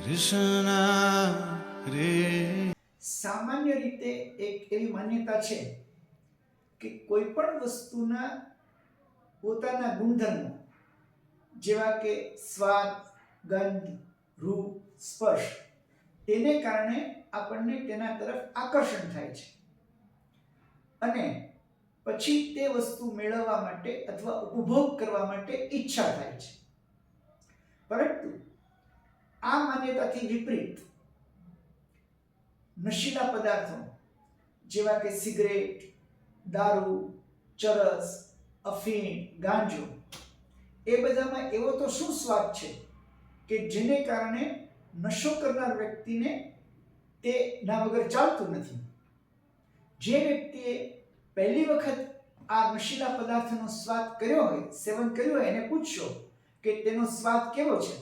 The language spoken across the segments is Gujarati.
કૃષ્ણ રે. સામાન્ય રીતે એક એવી માન્યતા છે કે કોઈ પણ વસ્તુના પોતાના ગુણધર્મો જેવા કે સ્વાદ, ગંધ, રૂપ, સ્પર્શ તેને કારણે આપણને તેના તરફ આકર્ષણ થાય છે અને પછી તે વસ્તુ મેળવવા માટે અથવા ઉપભોગ કરવા માટે ઈચ્છા થાય છે. પરંતુ આ માન્યતાથી વિપરીત નશીલા પદાર્થો જેવા કે સિગરેટ, દારૂ, ચરસ, અફીણ, ગાંજો એ બધામાં એવો તો શું સ્વાદ છે કે જેને કારણે નશો કરનાર વ્યક્તિને તેના વગર ચાલતું નથી. જે વ્યક્તિએ પહેલી વખત આ નશીલા પદાર્થનો સ્વાદ કર્યો હોય, સેવન કર્યું હોય, એને પૂછશો કે તેનો સ્વાદ કેવો છે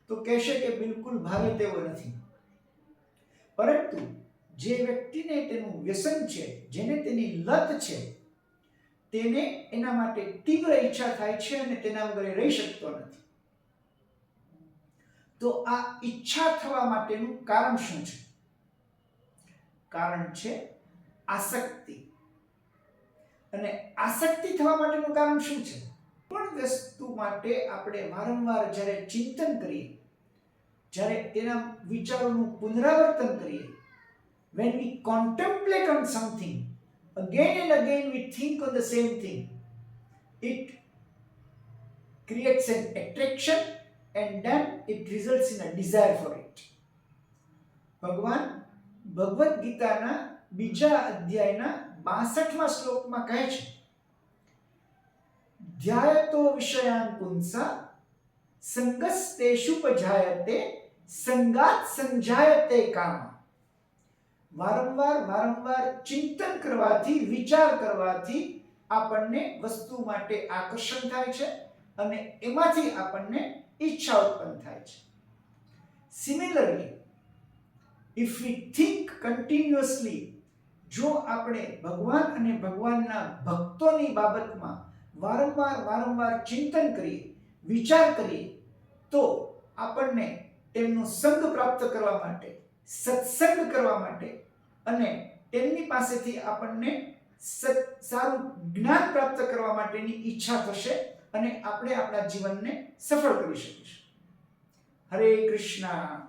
તો કહેશે કે બિલકુલ ભાવે તેવો નથી. પરંતુ જે વ્યક્તિને તેનું વ્યસન છે, જેને તેની લત છે, તેને એના માટે તીવ્ર ઈચ્છા થાય છે અને તેના વગર રહી શકતો નથી. તો આ ઈચ્છા થવા માટેનું કારણ શું છે? કારણ છે આસક્તિ. અને આસક્તિ થવા માટેનું કારણ શું છે? પણ વસ્તુ માટે આપણે વારંવાર જ્યારે ચિંતન કરીએ, જ્યારે તેના વિચારોનું પુનરાવર્તન કરીએ, when we contemplate on something again and again, we think on the same thing, it creates an attraction and then it results in a desire for it. ભગવાન ભગવદ ગીતાના બીજા અધ્યાયના 62મા શ્લોકમાં કહે છે, ધ્યાયતો વિષયાન પુંસા સંગસ્તેષુપજાયતે સંગાત સંજાયતે કામ. વારંવાર ચિંતન કરવાથી, વિચાર કરવાથી આપણને વસ્તુ માટે આકર્ષણ થાય છે અને એમાંથી આપણને ઈચ્છા ઉત્પન્ન થાય છે. Similarly, if we think continuously, જો આપણે ભગવાન અને ભગવાનના ભક્તોની બાબતમાં વારંવાર ચિંતન કરીએ, વિચાર કરીએ, તો આપણને તેમનો સંગ પ્રાપ્ત કરવા માટે, સત્સંગ કરવા માટે અને તેમની પાસેથી આપણને સારું જ્ઞાન પ્રાપ્ત કરવા માટેની ઈચ્છા થશે અને આપણે આપણા જીવનને સફળ કરી શકીશું. હરે કૃષ્ણ.